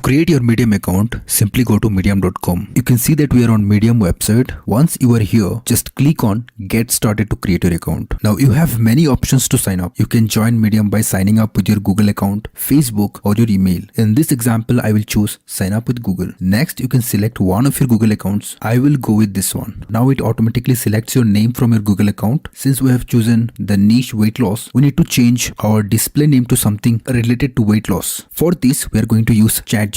create your Medium account, simply go to medium.com. You can see that we are on Medium website. Once you are here, just click on Get Started to create your account. Now you have many options to sign up. You can join Medium by signing up with your Google account, Facebook or your email. In this example, I will choose sign up with Google. Next, you can select one of your Google accounts. I will go with this one. Now it automatically selects your name from your Google account. Since we have chosen the niche weight loss, we need to change our display name to something related to weight loss. For this, we are going to use ChatGPT.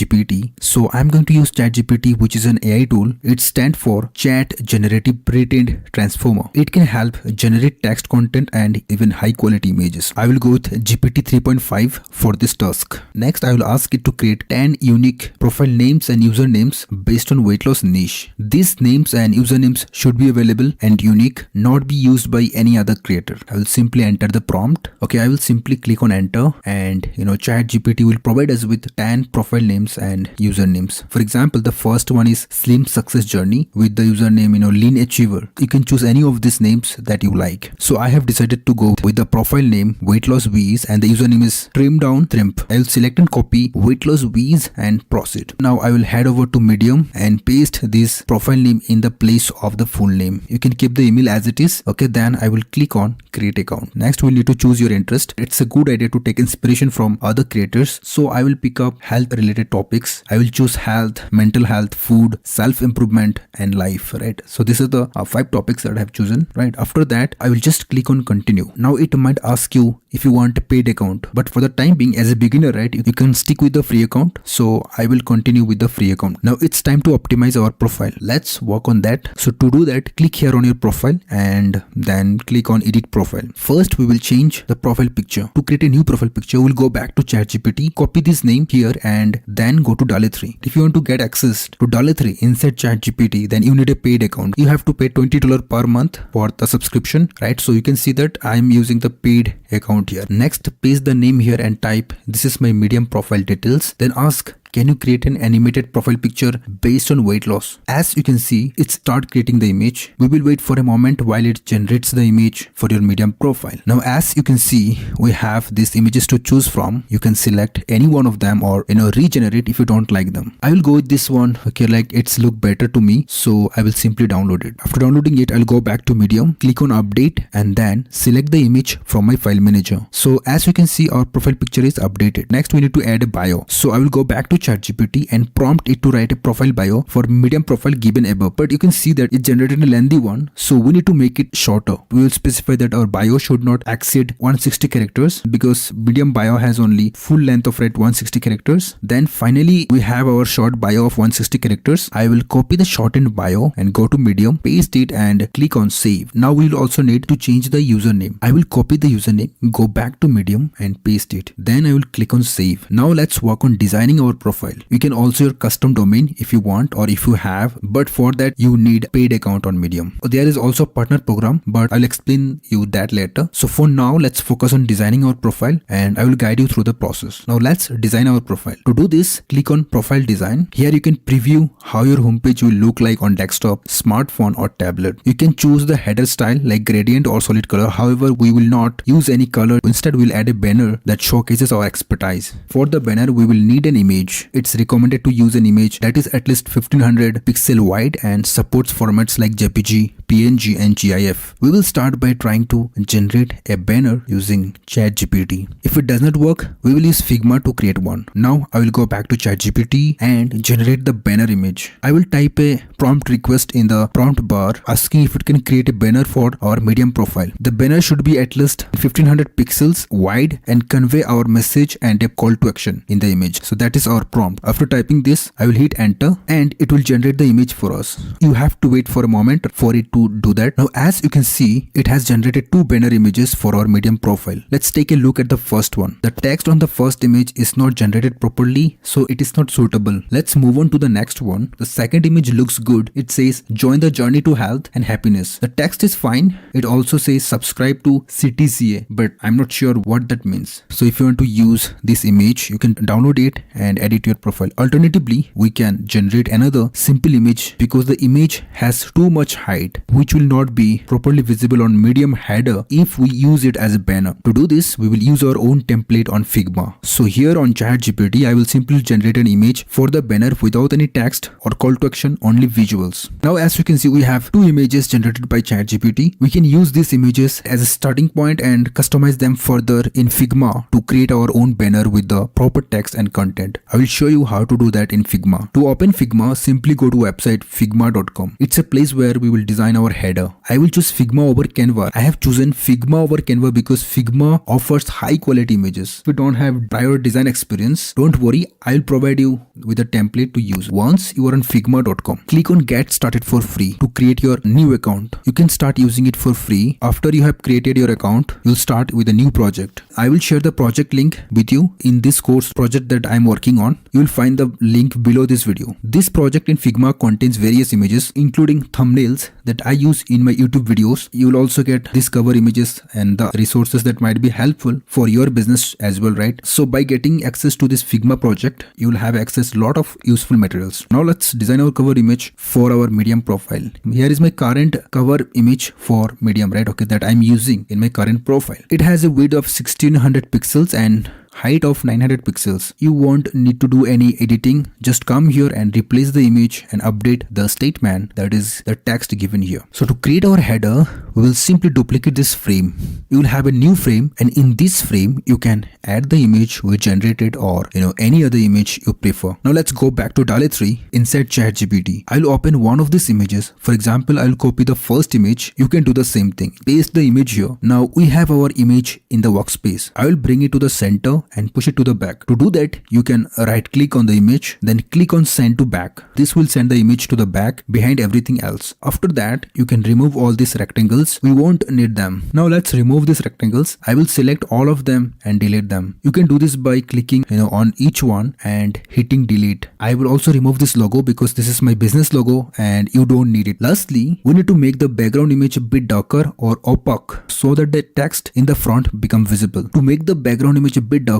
So I'm going to use ChatGPT, which is an AI tool. It stands for Chat Generative Pre-trained Transformer. It can help generate text content and even high quality images. I will go with GPT 3.5 for this task. Next, I will ask it to create 10 unique profile names and usernames based on weight loss niche. These names and usernames should be available and unique, not be used by any other creator. I will simply enter the prompt. Okay, I will simply click on enter, and ChatGPT will provide us with 10 profile names and usernames. For example, the first one is Slim Success Journey with the username Lean Achiever. You can choose any of these names that you like. So I have decided to go with the profile name Weight Loss Wheeze and the username is Trim Down Trimp. I will select and copy Weight Loss Wheeze and proceed. Now I will head over to Medium and paste this profile name in the place of the full name. You can keep the email as it is. Okay, then I will click on create account. Next, we'll need to choose your interest. It's a good idea to take inspiration from other creators. So I will pick up health related topics. I will choose health, mental health, food, self-improvement and life, right? So this is the 5 topics that I have chosen, right? After that, I will just click on continue. Now it might ask you if you want a paid account, but for the time being, as a beginner, right, you can stick with the free account. So I will continue with the free account. Now it's time to optimize our profile. Let's work on that. So to do that, click here on your profile and then click on edit profile. First, we will change the profile picture. To create a new profile picture, we'll go back to ChatGPT, copy this name here and then go to 𝙠𝙨. If you want to get access to 𝙠𝙨 inside ChatGPT, then you need a paid account. You have to pay $20 per month for the subscription, right? So you can see that I'm using the paid account here. Next, paste the name here and type this is my Medium profile details. Then ask, can you create an animated profile picture based on weight loss? As you can see, it start creating the image. We will wait for a moment while it generates the image for your Medium profile. Now, as you can see, we have these images to choose from. You can select any one of them or regenerate if you don't like them. I will go with this one. Okay, like it's look better to me, so I will simply download it. After downloading it, I'll go back to Medium, click on update and then select the image from my file manager. So as you can see, our profile picture is updated. Next, we need to add a bio. So I will go back to ChatGPT and prompt it to write a profile bio for Medium profile given above. But you can see that it generated a lengthy one, so we need to make it shorter. We will specify that our bio should not exceed 160 characters because Medium bio has only full length of 160 characters. Then finally, we have our short bio of 160 characters. I will copy the shortened bio and go to Medium, paste it and click on save. Now we will also need to change the username. I will copy the username, go back to Medium and paste it. Then I will click on save. Now let's work on designing our profile. You can also use custom domain if you want or if you have, but for that you need paid account on Medium. There is also a partner program, but I'll explain you that later. So for now, let's focus on designing our profile and I will guide you through the process. Now let's design our profile. To do this, click on profile design. Here you can preview how your homepage will look like on desktop, smartphone or tablet. You can choose the header style like gradient or solid color. However, we will not use any color. Instead, we'll add a banner that showcases our expertise. For the banner, we will need an image. It's recommended to use an image that is at least 1500 pixel wide and supports formats like JPG, PNG and GIF. We will start by trying to generate a banner using ChatGPT. If it does not work, we will use Figma to create one. Now I will go back to ChatGPT and generate the banner image. I will type a prompt request in the prompt bar asking if it can create a banner for our Medium profile. The banner should be at least 1500 pixels wide and convey our message and a call to action in the image. So that is our prompt. After typing this, I will hit enter and it will generate the image for us. You have to wait for a moment for it to do that. Now as you can see, it has generated 2 banner images for our Medium profile. Let's take a look at the first one. The text on the first image is not generated properly, so it is not suitable. Let's move on to the next one. The second image looks good. It says join the journey to health and happiness. The text is fine. It also says subscribe to CTCA, but I'm not sure what that means. So if you want to use this image, you can download it and edit edit your profile. Alternatively, we can generate another simple image because the image has too much height, which will not be properly visible on Medium header if we use it as a banner. To do this, we will use our own template on Figma. So here on ChatGPT, I will simply generate an image for the banner without any text or call to action, only visuals. Now as you can see, we have two images generated by ChatGPT. We can use these images as a starting point and customize them further in Figma to create our own banner with the proper text and content. I will show you how to do that in Figma. To open Figma, simply go to website figma.com. It's a place where we will design our header. I will choose Figma over Canva. I have chosen Figma over Canva because Figma offers high quality images. If you don't have prior design experience, don't worry, I will provide you with a template to use. Once you are on figma.com, click on get started for free to create your new account. You can start using it for free. After you have created your account, you'll start with a new project. I will share the project link with you in this course project that I'm working on. You will find the link below this video. This project in Figma contains various images including thumbnails that I use in my YouTube videos. You will also get these cover images and the resources that might be helpful for your business as well, right? So by getting access to this Figma project, you will have access to a lot of useful materials. Now let's design our cover image for our Medium profile. Here is my current cover image for Medium, right? Okay, that I'm using in my current profile. It has a width of 1600 pixels and height of 900 pixels. You won't need to do any editing. Just come here and replace the image and update the statement, that is the text given here. So to create our header, we will simply duplicate this frame. You will have a new frame, and in this frame you can add the image we generated or any other image you prefer. Now let's go back to DALL-E 3 inside ChatGPT. I'll open one of these images. For example, I'll copy the first image. You can do the same thing. Paste the image here. Now we have our image in the workspace. I will bring it to the center and push it to the back. To do that, you can right click on the image, then click on send to back. This will send the image to the back behind everything else. After that, you can remove all these rectangles. We won't need them. Now let's remove these rectangles. I will select all of them and delete them. You can do this by clicking on each one and hitting delete. I will also remove this logo because this is my business logo and you don't need it. Lastly, we need to make the background image a bit darker or opaque so that the text in the front become visible. To make the background image a bit darker,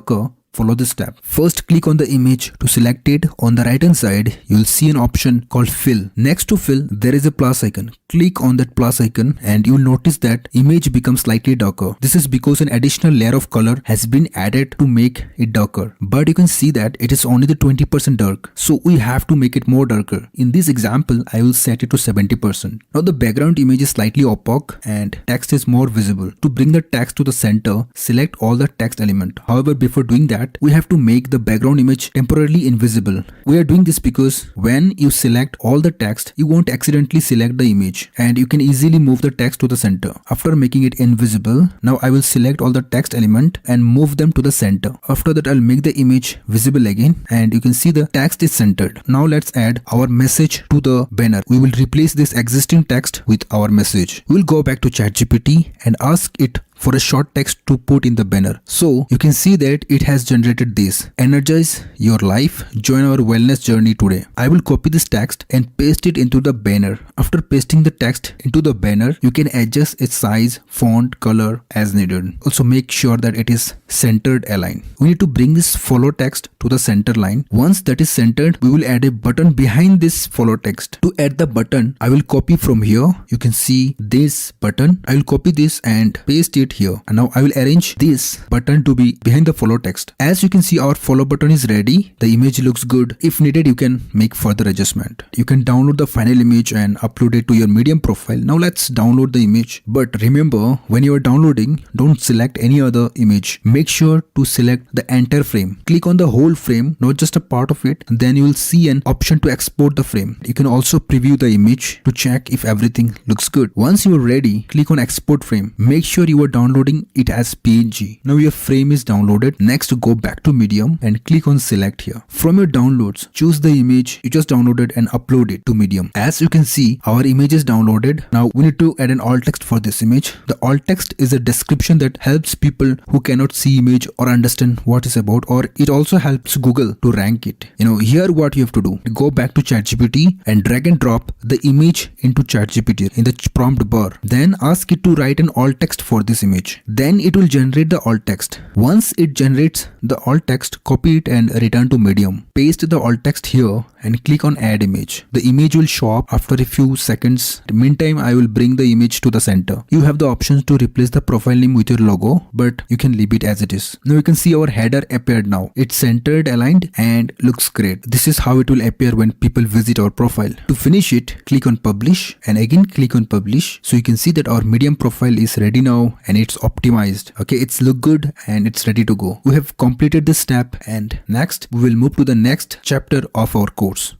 follow this step. First, click on the image to select it. On the right hand side, you will see an option called fill. Next to fill, there is a plus icon. Click on that plus icon and you will notice that image becomes slightly darker. This is because an additional layer of color has been added to make it darker. But you can see that it is only the 20% dark. So we have to make it more darker. In this example, I will set it to 70%. Now the background image is slightly opaque and text is more visible. To bring the text to the center, select all the text element. However, before doing that, we have to make the background image temporarily invisible. We are doing this because when you select all the text, you won't accidentally select the image and you can easily move the text to the center. After making it invisible, now I will select all the text element and move them to the center. After that, I'll make the image visible again and you can see the text is centered. Now let's add our message to the banner. We will replace this existing text with our message. We'll go back to ChatGPT and ask it for a short text to put in the banner. So you can see that it has generated this: energize your life, join our wellness journey today. I will copy this text and paste it into the banner. After pasting the text into the banner, you can adjust its size, font, color as needed. Also make sure that it is centered aligned. We need to bring this follow text to the center line. Once that is centered, we will add a button behind this follow text. To add the button, I will copy from here. You can see this button. I will copy this and paste it here, and now I will arrange this button to be behind the follow text. As you can see, our follow button is ready. The image looks good. If needed, you can make further adjustment. You can download the final image and upload it to your Medium profile. Now let's download the image. But remember, when you are downloading, don't select any other image. Make sure to select the entire frame. Click on the whole frame, not just a part of it. Then you will see an option to export the frame. You can also preview the image to check if everything looks good. Once you are ready, click on export frame. Make sure you are downloading it as PNG. Now your frame is downloaded. Next, go back to Medium and click on select here. From your downloads, choose the image you just downloaded and upload it to Medium. As you can see, our image is downloaded. Now we need to add an alt text for this image. The alt text is a description that helps people who cannot see image or understand what it's about, or it also helps Google to rank it. Here what you have to do, go back to ChatGPT and drag and drop the image into ChatGPT in the prompt bar. Then ask it to write an alt text for this image. image. Then it will generate the alt text. Once it generates the alt text, copy it and return to Medium. Paste the alt text here and click on add image. The image will show up after a few seconds. In the meantime, I will bring the image to the center. You have the options to replace the profile name with your logo, but you can leave it as it is. Now you can see our header appeared now. It's centered, aligned and looks great. This is how it will appear when people visit our profile. To finish it, click on publish and again click on publish. So you can see that our Medium profile is ready now and it's optimized. Okay, it's look good and it's ready to go. We have completed this step and next we will move to the next chapter of our course.